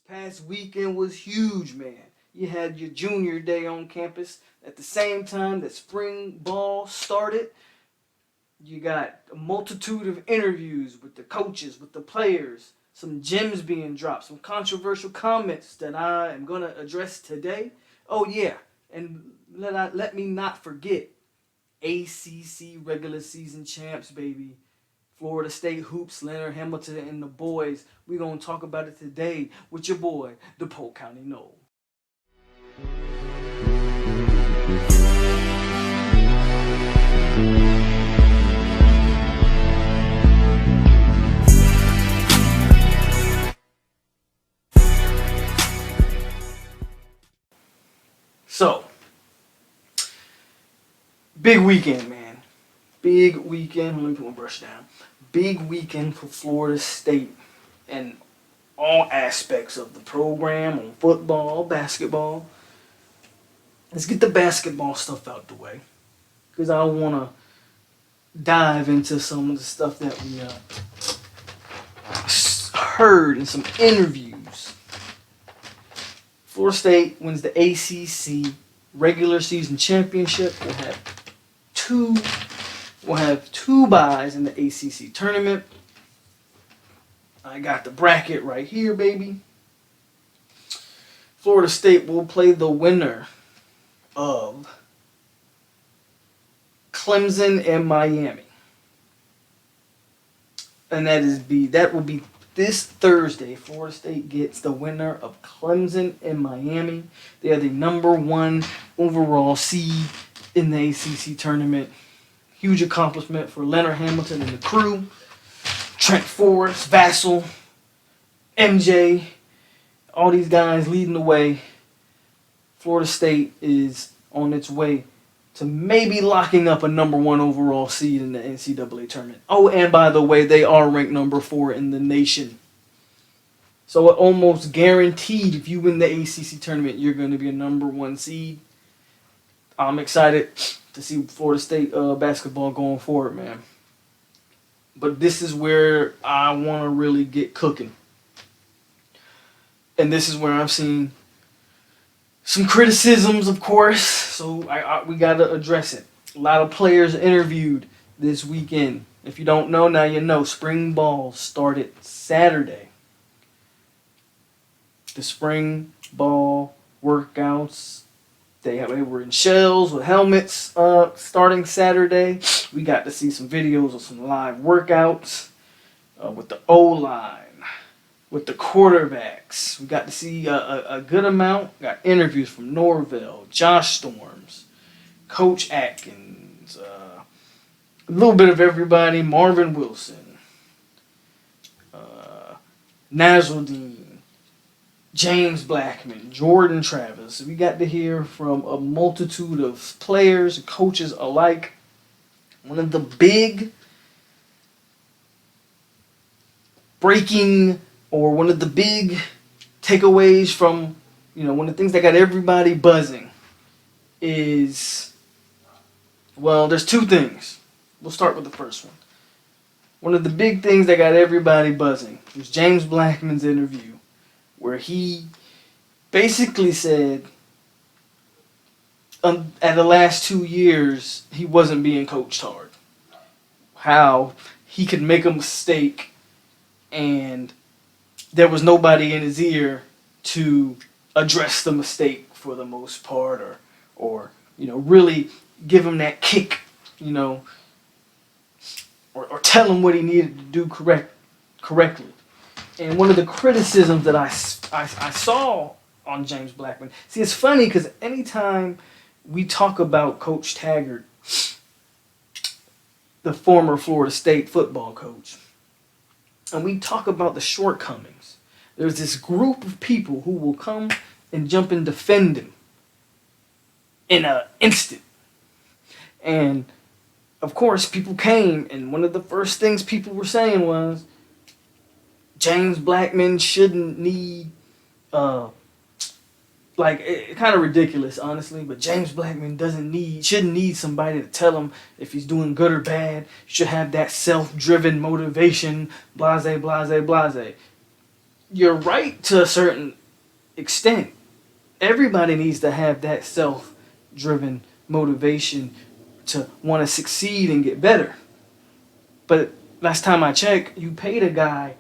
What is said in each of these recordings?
Past weekend was huge, man. You had your junior day on campus. At the same time that spring ball started, you got a multitude of interviews with the coaches, with the players, some gems being dropped, some controversial comments that I am going to address today. Oh, yeah. And let me not forget ACC regular season champs, baby. Florida State hoops, Leonard Hamilton and the boys. We're going to talk about it today with your boy, the Polk County Noel. So, big weekend, man. Big weekend. Let me put my brush down. Big weekend for Florida State and all aspects of the program on football, basketball. Let's get the basketball stuff out the way because I want to dive into some of the stuff that we heard in some interviews. Florida State wins the ACC regular season championship. We'll have two byes in the ACC tournament. I got the bracket right here, baby. Florida State will play the winner of Clemson and Miami. And that will be this Thursday. Florida State gets the winner of Clemson and Miami. They are the number one overall seed in the ACC tournament. Huge accomplishment for Leonard Hamilton and the crew. Trent Forrest, Vassell, MJ, all these guys leading the way. Florida State is on its way to maybe locking up a number one overall seed in the NCAA tournament. Oh, and by the way, they are ranked number 4 in the nation. So it almost guaranteed if you win the ACC tournament, you're going to be a number 1 seed. I'm excited to see Florida State basketball going forward, man. But this is where I want to really get cooking. And this is where I'm seeing some criticisms, of course. So we got to address it. A lot of players interviewed this weekend. If you don't know, now you know. Spring ball started Saturday. The spring ball workouts, they were in shells with helmets starting Saturday. We got to see some videos of some live workouts with the O-line, with the quarterbacks. We got to see a good amount. Got interviews from Norvell, Josh Storms, Coach Atkins, a little bit of everybody, Marvin Wilson, Nazaldine, James Blackman, Jordan Travis. We got to hear from a multitude of players and coaches alike. One of the big breaking or one of the big takeaways from, one of the things that got everybody buzzing is, well, there's two things. We'll start with the first one. One of the big things that got everybody buzzing was James Blackman's interview, where he basically said at the last 2 years, he wasn't being coached hard. How he could make a mistake and there was nobody in his ear to address the mistake for the most part or really give him that kick, or tell him what he needed to do correctly. And one of the criticisms that I saw on James Blackman, see, it's funny because anytime we talk about Coach Taggart, the former Florida State football coach, and we talk about the shortcomings, there's this group of people who will come and jump and defend him in an instant. And, of course, people came, and one of the first things people were saying was, James Blackman shouldn't need, it's kind of ridiculous, honestly, but James Blackman shouldn't need somebody to tell him if he's doing good or bad. He should have that self-driven motivation, blase, blase, blase. you're right to a certain extent. Everybody needs to have that self-driven motivation to want to succeed and get better. But last time I checked, you paid a guy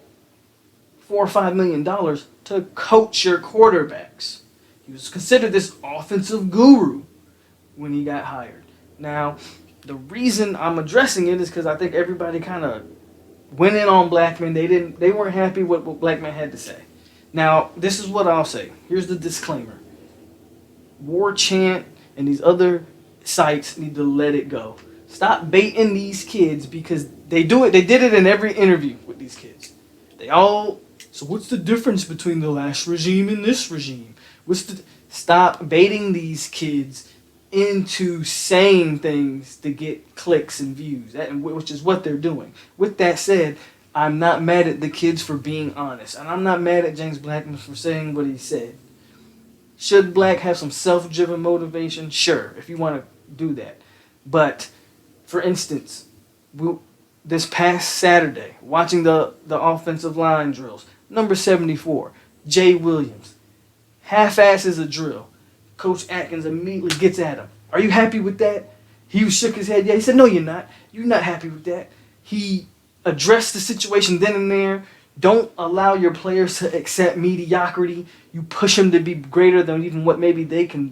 $4 or $5 million to coach your quarterbacks. He was considered this offensive guru when he got hired. Now, the reason I'm addressing it is because I think everybody kind of went in on Blackman. They weren't happy with what Blackman had to say. Now, this is what I'll say. Here's the disclaimer. War Chant and these other sites need to let it go. Stop baiting these kids because they do it. They did it in every interview with these kids. So what's the difference between the last regime and this regime? Stop baiting these kids into saying things to get clicks and views, which is what they're doing. With that said, I'm not mad at the kids for being honest, and I'm not mad at James Blackman for saying what he said. Should Black have some self-driven motivation? Sure, if you want to do that. But, for instance, this past Saturday, watching the offensive line drills, number 74, Jay Williams, half-asses a drill. Coach Atkins immediately gets at him. Are you happy with that? He shook his head. Yeah, he said, no, you're not. You're not happy with that. He addressed the situation then and there. Don't allow your players to accept mediocrity. You push them to be greater than even what maybe they can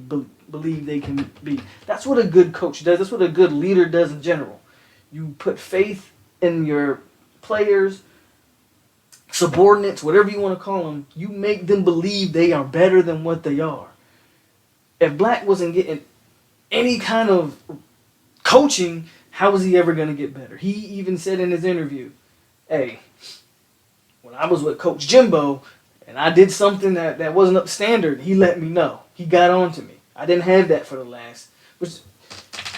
believe they can be. That's what a good coach does. That's what a good leader does in general. You put faith in your players, subordinates, whatever you want to call them. You make them believe they are better than what they are. If Black wasn't getting any kind of coaching, how was he ever going to get better? He even said in his interview, hey, when I was with Coach Jimbo and I did something that wasn't up to standard, he let me know. He got on to me. I didn't have that for the last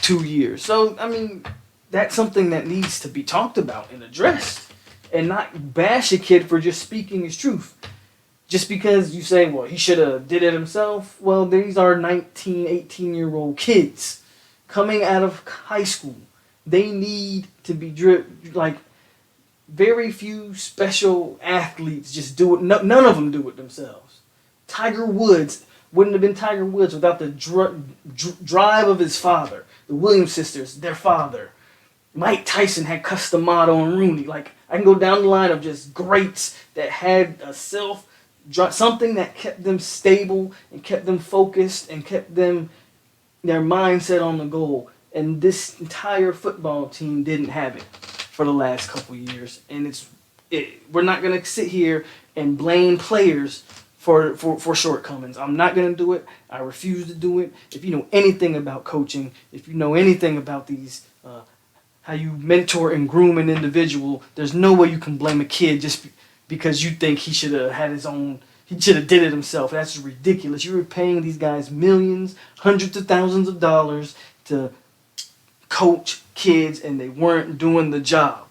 2 years. So, I mean, that's something that needs to be talked about and addressed, and not bash a kid for just speaking his truth. Just because you say, well, he should have did it himself. Well, these are 19, 18-year-old kids coming out of high school. They need to be like very few special athletes just do it. No, none of them do it themselves. Tiger Woods wouldn't have been Tiger Woods without the drive of his father. The Williams sisters, their father. Mike Tyson had Cus D'Amato and Rooney. Like, I can go down the line of just greats that had a something that kept them stable and kept them focused and kept their mindset on the goal. And this entire football team didn't have it for the last couple years. And we're not going to sit here and blame players for shortcomings. I'm not going to do it. I refuse to do it. If you know anything about coaching, if you know anything about these, how you mentor and groom an individual, there's no way you can blame a kid just because you think he should have had he should have did it himself. That's ridiculous. You were paying these guys millions, hundreds of thousands of dollars to coach kids, and they weren't doing the job.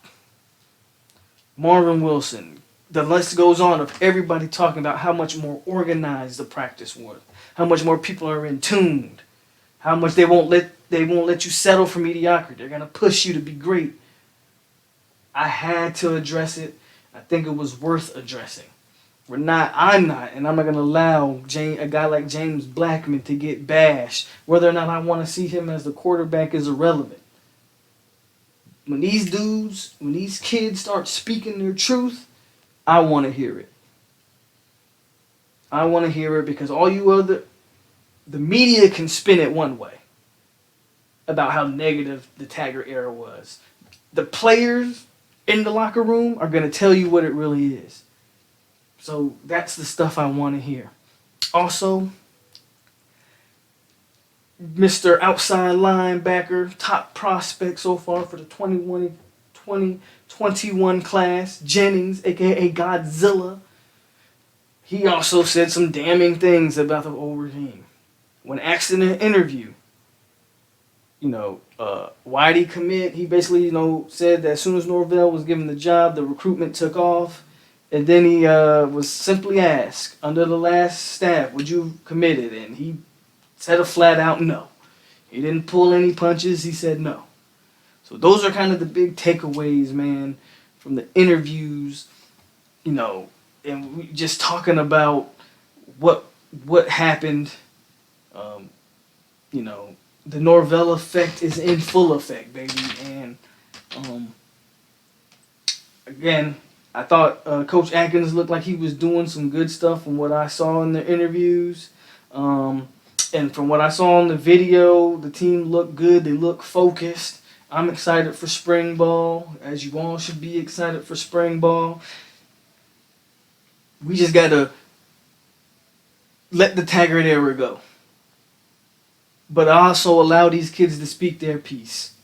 Marvin Wilson. The list goes on of everybody talking about how much more organized the practice was, how much more people are in tuned, how much they won't let you settle for mediocrity. They're gonna push you to be great. I had to address it. I think it was worth addressing. I'm not, and I'm not going to allow a guy like James Blackman to get bashed. Whether or not I want to see him as the quarterback is irrelevant. When these kids start speaking their truth, I want to hear it. I want to hear it because the media can spin it one way about how negative the Taggart era was. The players in the locker room are going to tell you what it really is. So that's the stuff I want to hear. Also, Mr. Outside Linebacker, top prospect so far for the 2021 class, Jennings, a.k.a. Godzilla. He also said some damning things about the old regime. When asked in an interview, why'd he commit? He basically, said that as soon as Norvell was given the job, the recruitment took off. And then he was simply asked, under the last staff, would you have committed? And he said a flat out no. He didn't pull any punches. He said no. So those are kind of the big takeaways, man, from the interviews. and we just talking about what happened. Um, you know, the Norvell effect is in full effect, baby. And um, again, I thought Coach Atkins looked like he was doing some good stuff from what I saw in the interviews. Um, and from what I saw in the video, the team looked good. They look focused. I'm excited for spring ball, as you all should be excited for spring ball. We just got to let the Taggart era go. But also allow these kids to speak their piece.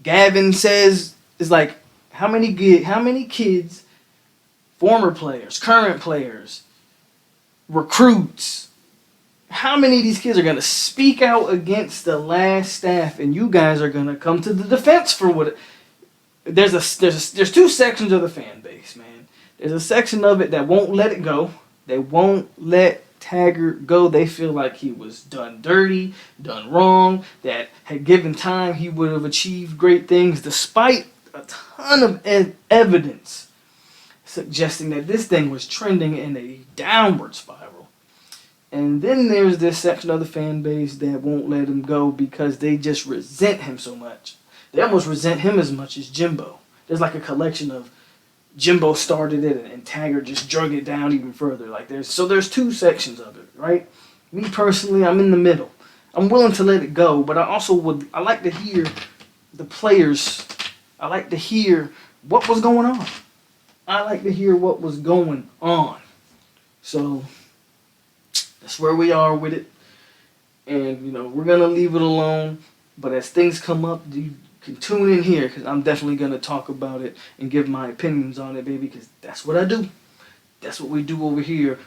Gavin says, is like, how many kids, former players, current players, recruits, how many of these kids are going to speak out against the last staff, and you guys are going to come to the defense for what there's two sections of the fan base, man. There's a section of it that won't let it go. They won't let Taggart go. They feel like he was done dirty, done wrong, that had given time he would have achieved great things despite a ton of evidence suggesting that this thing was trending in a downward spiral. And then there's this section of the fan base that won't let him go because they just resent him so much. They almost resent him as much as Jimbo. There's like a collection of Jimbo started it and Taggart just drug it down even further. Like there's two sections of it, right? Me personally, I'm in the middle. I'm willing to let it go, but I like to hear the players. I like to hear what was going on. I like to hear what was going on. So that's where we are with it. And, we're going to leave it alone. But as things come up, you can tune in here because I'm definitely going to talk about it and give my opinions on it, baby, because that's what I do. That's what we do over here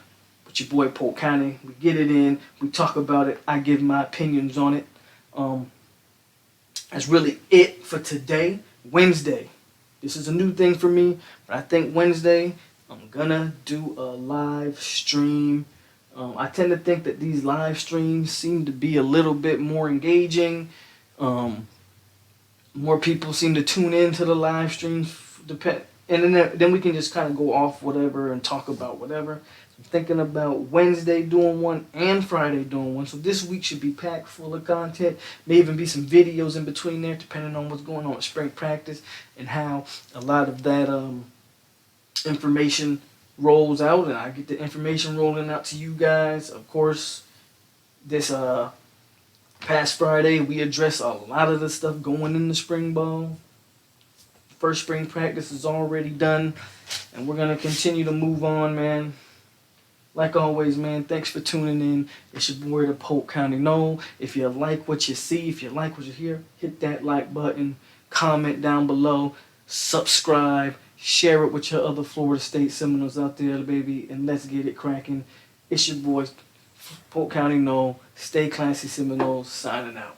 with your boy Polk County. We get it in. We talk about it. I give my opinions on it. That's really it for today, Wednesday. This is a new thing for me, but I think Wednesday I'm going to do a live stream. I tend to think that these live streams seem to be a little bit more engaging. More people seem to tune into the live streams. And then we can just kind of go off whatever and talk about whatever. I'm thinking about Wednesday doing one and Friday doing one. So this week should be packed full of content. May even be some videos in between there depending on what's going on with spring practice and how a lot of that information rolls out, and I get the information rolling out to you guys. Of course, this past Friday we addressed a lot of the stuff going in the spring ball. First spring practice is already done, and we're gonna continue to move on, man. Like always, man, thanks for tuning in. It's your boy, the Polk County Noel. If you like what you see, if you like what you hear, hit that like button, comment down below, subscribe, share it with your other Florida State Seminoles out there, baby, and let's get it cracking. It's your boy, Polk County Noel. Stay classy, Seminoles. Signing out.